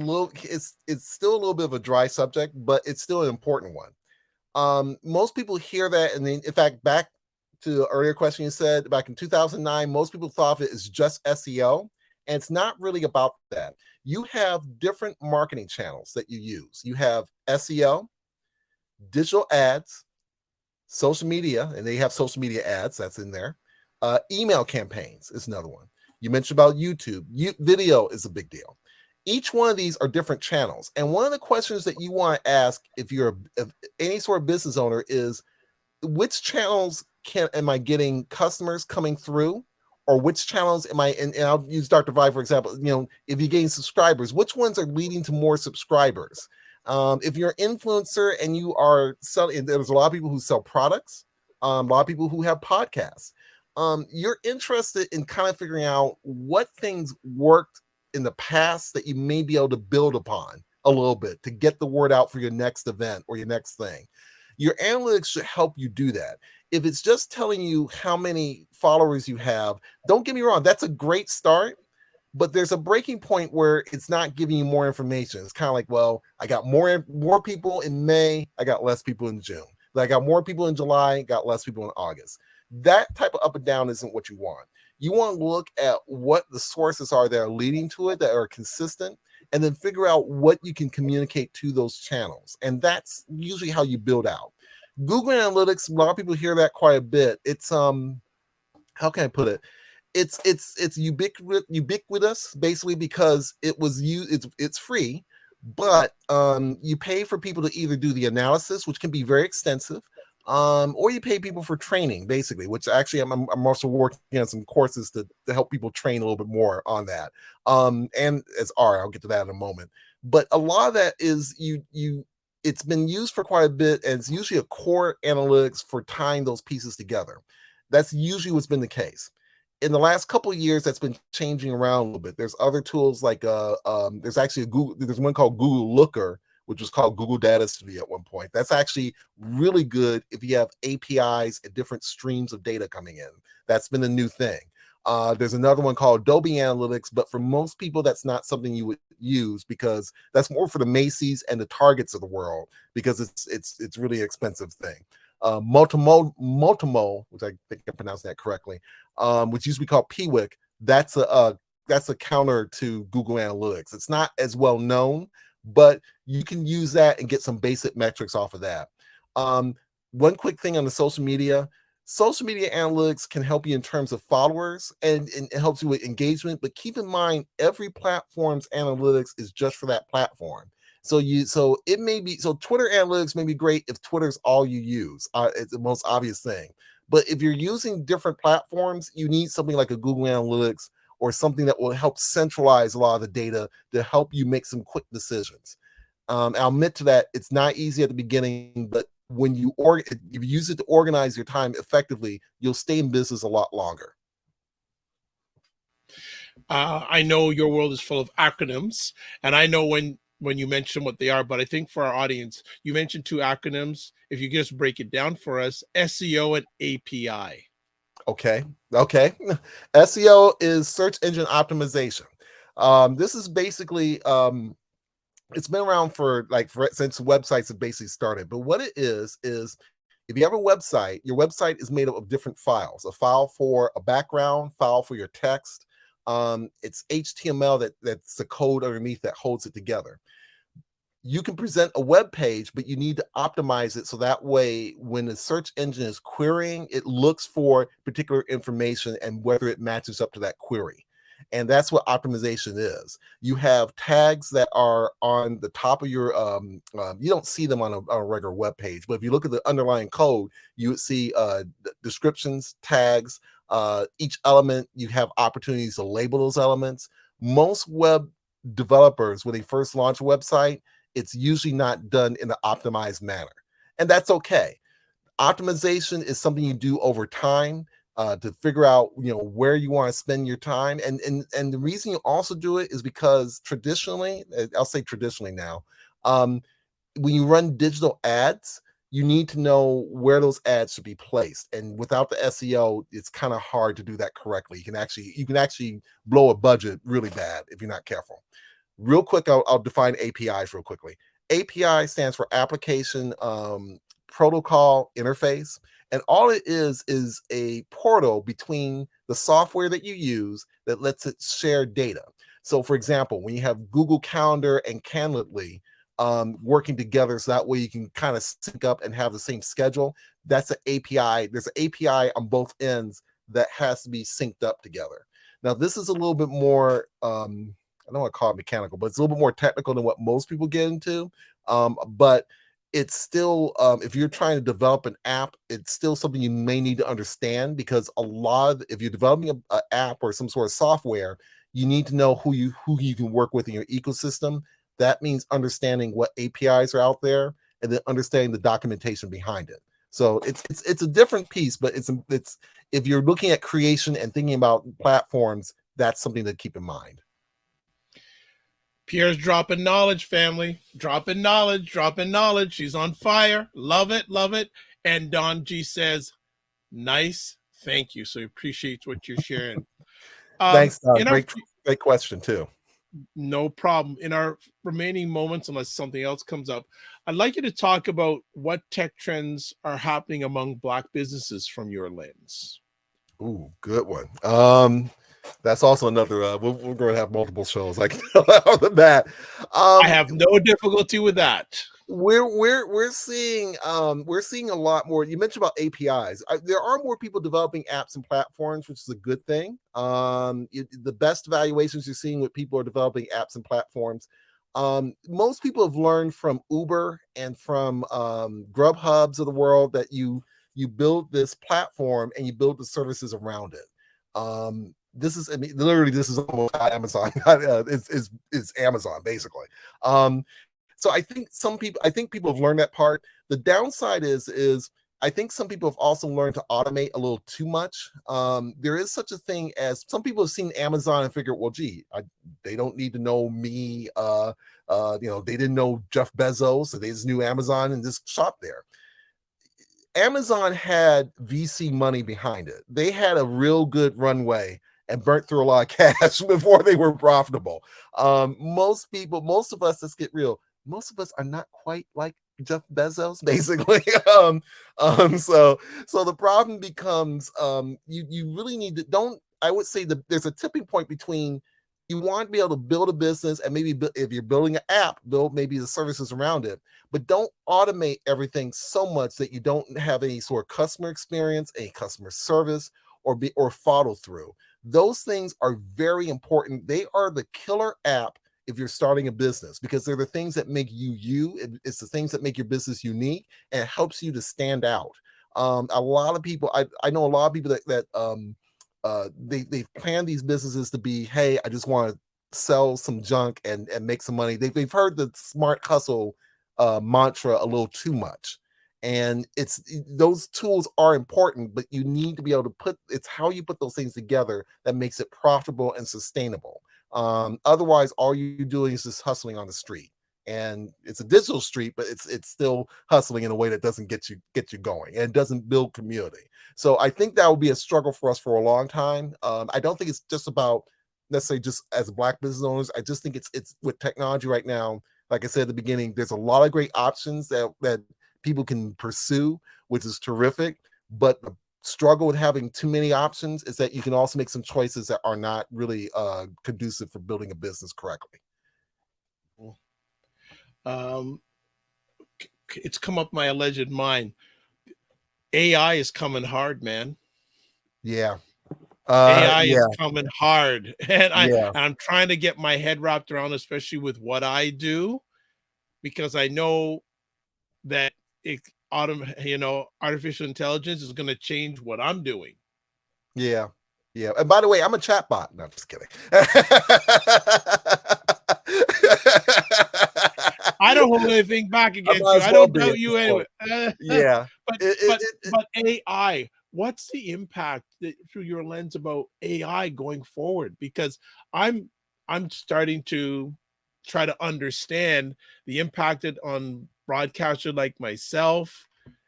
it's still a little bit of a dry subject, but it's still an important one. Most people hear that, and then, in fact, back to the earlier question you said, back in 2009, most people thought of it as just SEO, and it's not really about that. You have different marketing channels that you use. You have SEO, digital ads, social media, and they have social media ads that's in there. Email campaigns is another one. You mentioned about YouTube. Video is a big deal. Each one of these are different channels. And one of the questions that you want to ask if you're any sort of business owner is, which channels am I getting customers coming through? Or which channels am I, and I'll use Dr. Vibe, for example, if you're getting subscribers, which ones are leading to more subscribers? If you're an influencer and you are selling, there's a lot of people who sell products, a lot of people who have podcasts. You're interested in kind of figuring out what things worked in the past that you may be able to build upon a little bit to get the word out for your next event or your next thing. Your analytics should help you do that. If it's just telling you how many followers you have, don't get me wrong, that's a great start, but there's a breaking point where it's not giving you more information. It's kind of like, well, I got more people in May, I got less people in June. I got more people in July, got less people in August. That type of up and down isn't what you want. You want to look at what the sources are that are leading to it, that are consistent, and then figure out what you can communicate to those channels. And that's usually how you build out. Google Analytics, a lot of people hear that quite a bit. It's how can I put it? It's ubiquitous basically because it was used. It's free, but you pay for people to either do the analysis, which can be very extensive, or you pay people for training, basically. Which actually I'm also working on some courses to help people train a little bit more on that. And as I'll get to that in a moment. But a lot of that is it's been used for quite a bit, and it's usually a core analytics for tying those pieces together. That's usually what's been the case. In the last couple of years, that's been changing around a little bit. There's other tools like there's actually there's one called Google Looker, which was called Google Data Studio at one point. That's actually really good if you have APIs and different streams of data coming in. That's been a new thing. There's another one called Adobe Analytics, but for most people, that's not something you would use because that's more for the Macy's and the Targets of the world, because it's really an expensive thing. Multimo, which I think I'm pronouncing that correctly, which used to be called Piwik, that's a counter to Google Analytics. It's not as well known, but you can use that and get some basic metrics off of that. One quick thing on the social media analytics can help you in terms of followers and it helps you with engagement, but keep in mind every platform's analytics is just for that platform. So Twitter analytics may be great if Twitter's all you use. It's the most obvious thing. But if you're using different platforms, you need something like a Google Analytics or something that will help centralize a lot of the data to help you make some quick decisions. I'll admit to that it's not easy at the beginning, but when you use it to organize your time effectively, you'll stay in business a lot longer. I know your world is full of acronyms, and I know when you mention what they are, but I think for our audience, you mentioned two acronyms. If you could just break it down for us, SEO and API. Okay. SEO is search engine optimization. This is basically it's been around since websites have basically started. But what it is if you have a website, your website is made up of different files. A file for a background, file for your text. It's HTML that's the code underneath that holds it together. You can present a web page, but you need to optimize it so that way when the search engine is querying, it looks for particular information and whether it matches up to that query. And that's what optimization is. You have tags that are on the top of your, you don't see them on a regular web page, but if you look at the underlying code, you would see descriptions, tags, each element, you have opportunities to label those elements. Most web developers, when they first launch a website, it's usually not done in an optimized manner. And that's okay. Optimization is something you do over time to figure out, where you want to spend your time. And the reason you also do it is because traditionally, I'll say traditionally now, when you run digital ads, you need to know where those ads should be placed. And without the SEO, it's kind of hard to do that correctly. You can actually blow a budget really bad if you're not careful. Real quick, I'll define APIs real quickly. API stands for application protocol interface. And all it is a portal between the software that you use that lets it share data. So for example, when you have Google Calendar and Calendly working together, so that way you can kind of sync up and have the same schedule, that's an API. There's an API on both ends that has to be synced up together. Now, this is a little bit more, I don't want to call it mechanical, but it's a little bit more technical than what most people get into. But it's still, if you're trying to develop an app, it's still something you may need to understand, because if you're developing an app or some sort of software, you need to know who you can work with in your ecosystem. That means understanding what APIs are out there and then understanding the documentation behind it. So it's a different piece, but it's if you're looking at creation and thinking about platforms, that's something to keep in mind. Pierre's dropping knowledge, family. Dropping knowledge, dropping knowledge. She's on fire. Love it, love it. And Don G says, nice, thank you. So he appreciates what you're sharing. Thanks, great question too. No problem. In our remaining moments, unless something else comes up, I'd like you to talk about what tech trends are happening among Black businesses from your lens. Ooh, good one. That's also another. We're going to have multiple shows. I can tell that. I have no difficulty with that. We're seeing a lot more. You mentioned about APIs. There are more people developing apps and platforms, which is a good thing. The best valuations you're seeing with people are developing apps and platforms. Most people have learned from Uber and from Grubhubs of the world that you build this platform and you build the services around it. This is, I mean, literally, this is almost Amazon. It's Amazon basically. So I think people have learned that part. The downside is I think some people have also learned to automate a little too much. There is such a thing as, some people have seen Amazon and figured, well, gee, they don't need to know me. They didn't know Jeff Bezos, so they just knew Amazon and just shop there. Amazon had VC money behind it. They had a real good runway and burnt through a lot of cash before they were profitable. Most of us, let's get real, most of us are not quite like Jeff Bezos, basically. So the problem becomes, you really need to, I would say that there's a tipping point between, you want to be able to build a business, and maybe if you're building an app, build maybe the services around it, but don't automate everything so much that you don't have any sort of customer experience, any customer service, or follow through. Those things are very important. They are the killer app if you're starting a business, because they're the things that make you. It's the things that make your business unique, and it helps you to stand out. A lot of people, I know a lot of people that they've planned these businesses to be, hey, I just want to sell some junk and make some money. They've heard the smart hustle mantra a little too much. And those tools are important, but you need to be able to it's how you put those things together that makes it profitable and sustainable. Otherwise, all you're doing is just hustling on the street, and it's a digital street, but it's still hustling in a way that doesn't get you going, and it doesn't build community. So I think that will be a struggle for us for a long time. I don't think it's just about necessarily just as Black business owners. I just think it's with technology right now. Like I said at the beginning, there's a lot of great options that people can pursue, which is terrific. But the struggle with having too many options is that you can also make some choices that are not really conducive for building a business correctly. It's come up my alleged mind. AI is coming hard, man. Yeah. AI is coming hard, and I'm trying to get my head wrapped around, especially with what I do, because I know that artificial intelligence is going to change what I'm doing. Yeah. And by the way, I'm a chatbot. No, I'm just kidding. I don't hold anything back against you. I don't doubt you anyway. Yeah. But AI, what's the impact through your lens about AI going forward? Because I'm starting to try to understand the impact on broadcaster like myself,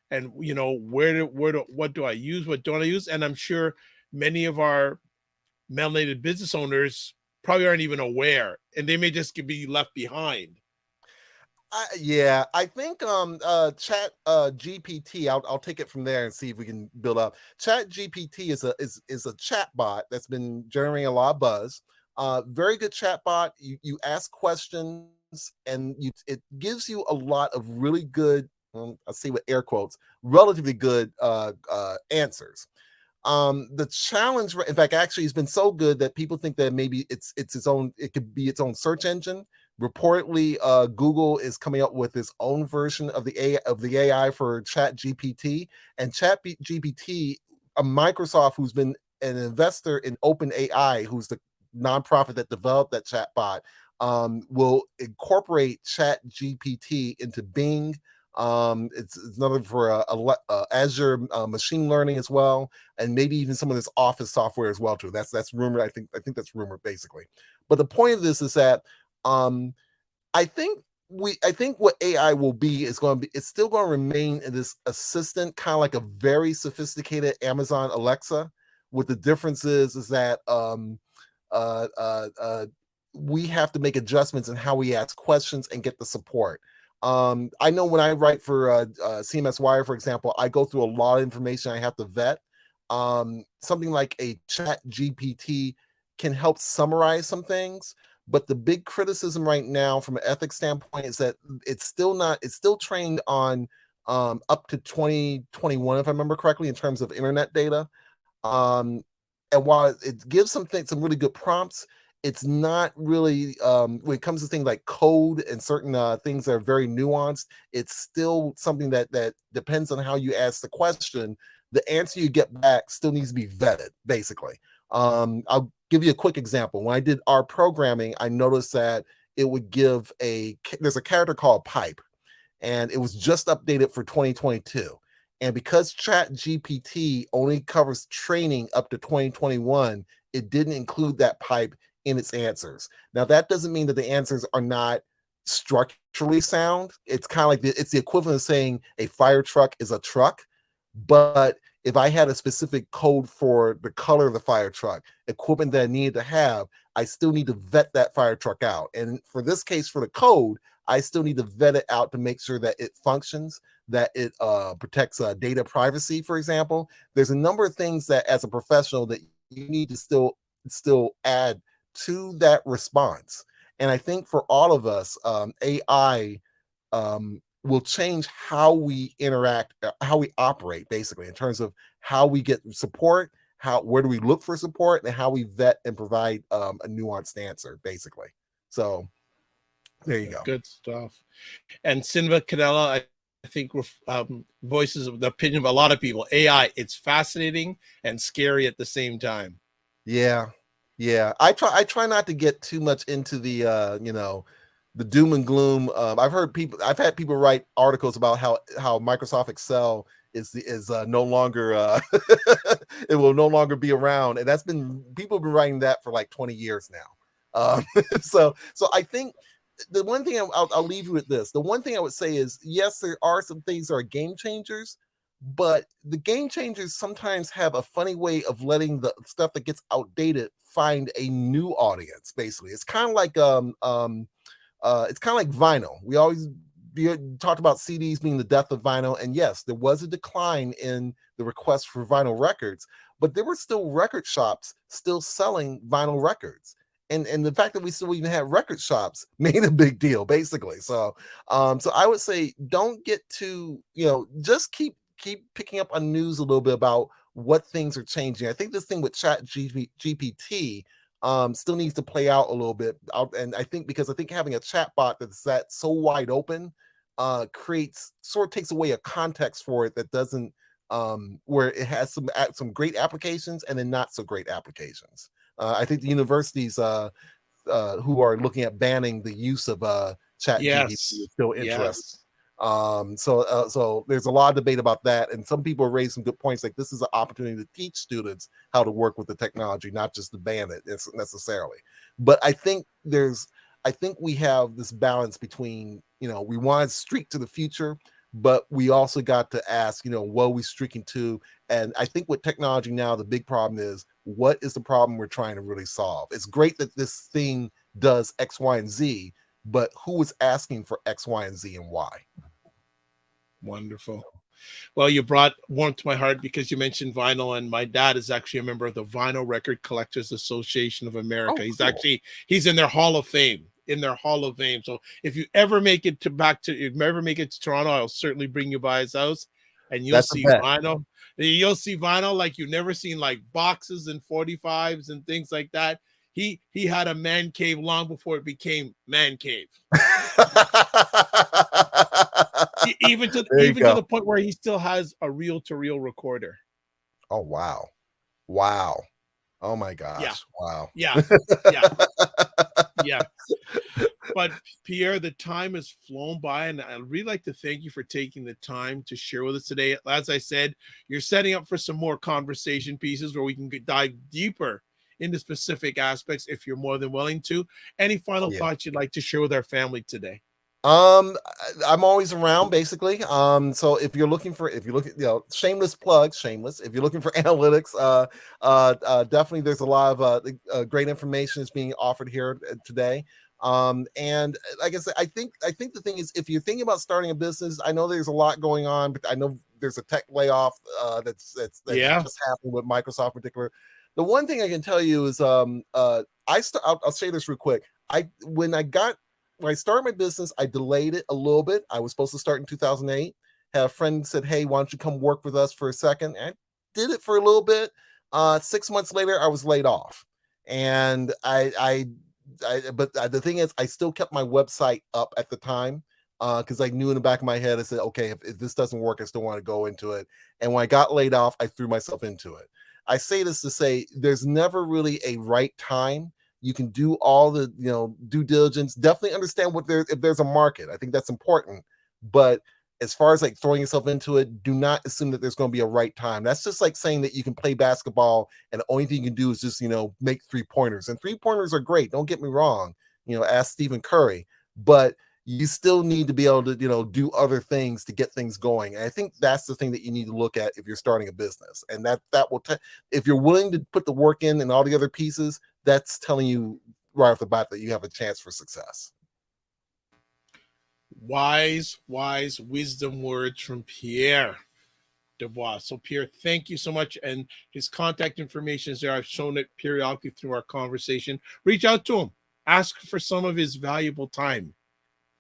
and what do I use, what don't I use? And I'm sure many of our melanated business owners probably aren't even aware, and they may just be left behind. Yeah, I think Chat GPT. I'll take it from there and see if we can build up. Chat GPT is a chat bot that's been generating a lot of buzz. Very good chat bot. You ask questions and it gives you a lot of really good. I see with air quotes, relatively good answers. The challenge, in fact, actually has been so good that people think that maybe it's its own, it could be its own search engine. Reportedly, Google is coming up with its own version of the AI for Chat GPT, and Chat GPT, a Microsoft who's been an investor in OpenAI, who's the nonprofit that developed that chatbot, will incorporate Chat GPT into Bing. It's another for Azure machine learning as well, and maybe even some of this Office software as well too. That's rumored. I think that's rumored basically. But the point of this is that I think I think what AI will be is going to be, it's still going to remain in this assistant, kind of like a very sophisticated Amazon Alexa. With the differences is that uh, uh, uh, we have to make adjustments in how we ask questions and get the support. I know when I write for CMS Wire, for example, I go through a lot of information I have to vet. Something like a Chat GPT can help summarize some things, but the big criticism right now from an ethics standpoint is that it's still trained on up to 2021, if I remember correctly, in terms of internet data. um, and while it gives some really good prompts, it's not really when it comes to things like code and certain things that are very nuanced. It's still something that depends on how you ask the question. The answer you get back still needs to be vetted, basically. I'll give you a quick example. When I did R programming, I noticed that it would give there's a character called pipe, and it was just updated for 2022. And because Chat GPT only covers training up to 2021, it didn't include that pipe in its answers. Now, that doesn't mean that the answers are not structurally sound. It's kind of like it's the equivalent of saying a fire truck is a truck. But if I had a specific code for the color of the fire truck, equipment that I needed to have, I still need to vet that fire truck out. And for this case, for the code, I still need to vet it out to make sure that it functions, that it protects data privacy, for example. There's a number of things that, as a professional, that you need to still add to that response. And I think for all of us, AI will change how we interact, how we operate, basically, in terms of how we get support, where do we look for support, and how we vet and provide a nuanced answer, basically. So there you go. Good stuff. And Sinva Cadella, I think voices of the opinion of a lot of people. AI, it's fascinating and scary at the same time. Yeah, yeah. I try not to get too much into the the doom and gloom. I've had people write articles about how Microsoft Excel is no longer it will no longer be around, and people have been writing that for like 20 years now. So I think the one thing I'll leave you with this. The one thing I would say is, yes, there are some things that are game changers, but the game changers sometimes have a funny way of letting the stuff that gets outdated find a new audience. Basically, it's kind of like vinyl. We always talked about CDs being the death of vinyl, and yes, there was a decline in the request for vinyl records, but there were still record shops still selling vinyl records. And the fact that we still even had record shops made a big deal, basically. So I would say don't get too, just keep picking up on news a little bit about what things are changing. I think this thing with Chat GPT still needs to play out a little bit. And I think having a chat bot that's so wide open takes away a context for it that doesn't where it has some great applications and then not so great applications. I think the universities who are looking at banning the use of Chat GPT is still interested. So there's a lot of debate about that, and some people raise some good points, like this is an opportunity to teach students how to work with the technology, not just to ban it necessarily. But I think we have this balance between, we want to streak to the future, but we also got to ask, what are we streaking to? And I think with technology now, the big problem is, what is the problem we're trying to really solve? It's great that this thing does X, Y, and Z, but who was asking for X, Y, and Z and why. Wonderful. Well, you brought warmth to my heart because you mentioned vinyl, and my dad is actually a member of the Vinyl Record Collectors Association of America. He's in their Hall of Fame. So if you ever make it to Toronto, I'll certainly bring you by his house, and you'll see vinyl. You'll see vinyl like you've never seen, like boxes and 45s and things like that. He had a man cave long before it became man cave. even to the point where he still has a reel-to-reel recorder. Oh wow. Oh my gosh. Wow. Yeah. But Pierre, the time has flown by, and I'd really like to thank you for taking the time to share with us today. As I said, you're setting up for some more conversation pieces where we can dive deeper into specific aspects if you're more than willing to. Any final thoughts you'd like to share with our family today? I'm always around, basically. So if you're looking, shameless plug, if you're looking for analytics, definitely there's a lot of great information that's being offered here today. And like I said, I think the thing is, if you're thinking about starting a business, I know there's a lot going on, but I know there's a tech layoff that's just happened with Microsoft in particular. The one thing I can tell you is, I'll say this real quick. When I started my business, I delayed it a little bit. I was supposed to start in 2008. Had a friend said, "Hey, why don't you come work with us for a second?" And I did it for a little bit. 6 months later, I was laid off, and but the thing is, I still kept my website up at the time because I knew in the back of my head, I said, okay, if this doesn't work, I still want to go into it. And when I got laid off, I threw myself into it. I say this to say there's never really a right time. You can do all the due diligence, definitely understand if there's a market. I think that's important. But as far as like throwing yourself into it, do not assume that there's going to be a right time. That's just like saying that you can play basketball and the only thing you can do is just, make 3-pointers. And 3-pointers are great. Don't get me wrong. Ask Stephen Curry. But you still need to be able to, do other things to get things going. And I think that's the thing that you need to look at if you're starting a business. And that will, if you're willing to put the work in and all the other pieces, that's telling you right off the bat that you have a chance for success. Wise wisdom words from Pierre DeBois. So Pierre, thank you so much. And his contact information is there. I've shown it periodically through our conversation. Reach out to him. Ask for some of his valuable time.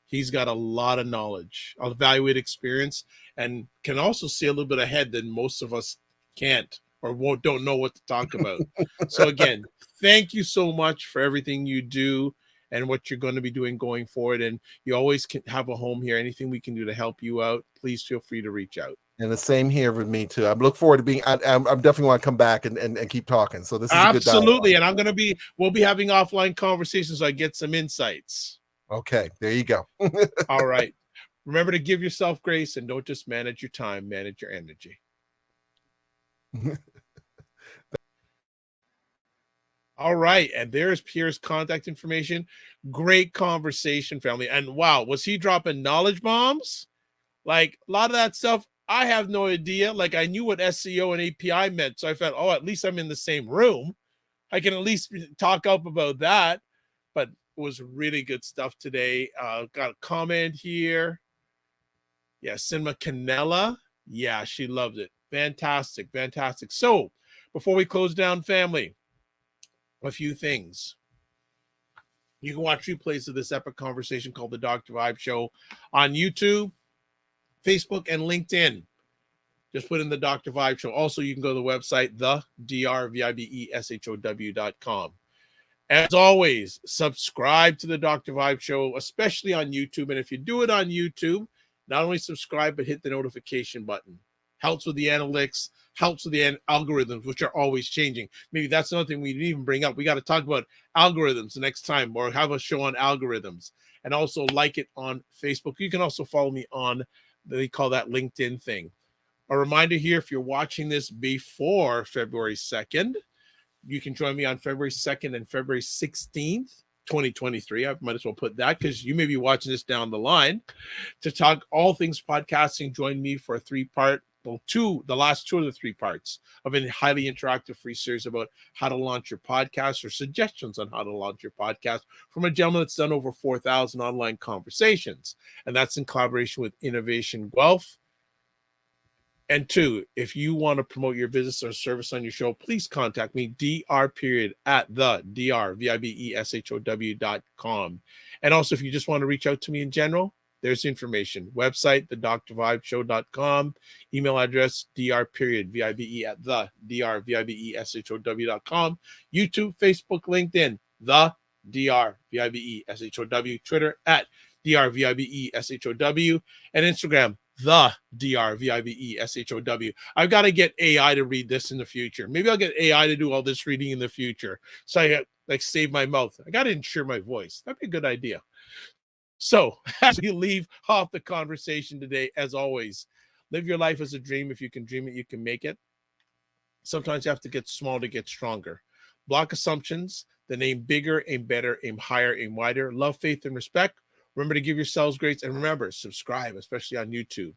He's got a lot of knowledge, a valuable experience, and can also see a little bit ahead than most of us can't or don't know what to talk about. So again, thank you so much for everything you do and what you're going to be doing going forward. And you always can have a home here. Anything we can do to help you out, please feel free to reach out. And the same here with me too. I look forward to being. I'm definitely want to come back and keep talking. So this is absolutely, a good and we'll be having offline conversations. So I get some insights. Okay, there you go. All right. Remember to give yourself grace and don't just manage your time, manage your energy. All right. And there's Pierre's contact information. Great conversation, family. And wow, was he dropping knowledge bombs? Like a lot of that stuff, I have no idea. Like I knew what SEO and API meant. So I felt, at least I'm in the same room. I can at least talk up about that. But it was really good stuff today. Got a comment here. Yeah, Cinema Canella. Yeah, she loved it. Fantastic. So before we close down, family, a few things. You can watch replays of this epic conversation called The Dr. Vibe Show on YouTube, Facebook, and LinkedIn. Just put in The Dr. Vibe Show. Also, you can go to the website, thedrvibeshow.com. As always, subscribe to The Dr. Vibe Show, especially on YouTube. And if you do it on YouTube, not only subscribe, but hit the notification button. Helps with the analytics, helps with the algorithms, which are always changing. Maybe that's another thing we didn't even bring up. We got to talk about algorithms the next time or have a show on algorithms. And also like it on Facebook. You can also follow me on, they call that LinkedIn thing. A reminder here, if you're watching this before February 2nd, you can join me on February 2nd and February 16th, 2023. I might as well put that because you may be watching this down the line to talk all things podcasting. Join me for a 3-part the last two of the three parts of a highly interactive free series about how to launch your podcast or suggestions on how to launch your podcast from a gentleman that's done over 4,000 online conversations. And that's in collaboration with Innovation Guelph. And two, if you want to promote your business or service on your show, please contact me, at thedrvibeshow.com. And also, if you just want to reach out to me in general, there's information. Website, thedrvibeshow.com. Email address, vibe at thedrvibeshow.com. YouTube, Facebook, LinkedIn, the drvibeshow. Twitter, at drvibeshow. And Instagram, the drvibeshow. I've got to get AI to read this in the future. Maybe I'll get AI to do all this reading in the future, so I save my mouth. I got to ensure my voice. That'd be a good idea. So as we leave off the conversation today, as always, live your life as a dream. If you can dream it, you can make it. Sometimes you have to get small to get stronger. Block assumptions, then aim bigger, aim better, aim higher, aim wider. Love, faith, and respect. Remember to give yourselves grace, and remember, subscribe, especially on YouTube.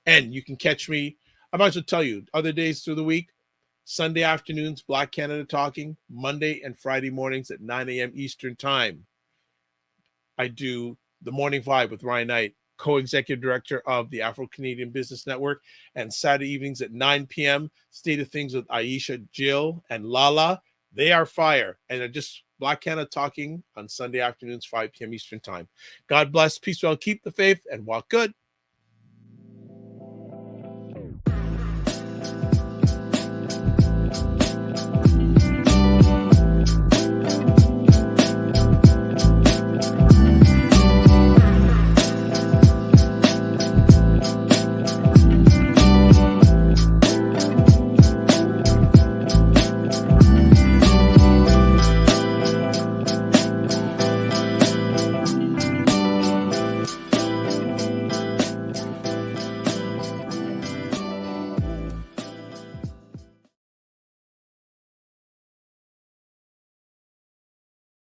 And you can catch me, I might as well tell you, other days through the week, Sunday afternoons, Black Canada Talking, Monday and Friday mornings at 9 a.m. Eastern Time. I do the Morning Vibe with Ryan Knight, co-executive director of the Afro-Canadian Business Network, and Saturday evenings at 9 p.m., State of Things with Aisha, Jill, and Lala. They are fire. And they're just Black Canada Talking on Sunday afternoons, 5 p.m. Eastern Time. God bless, peace well, keep the faith, and walk good.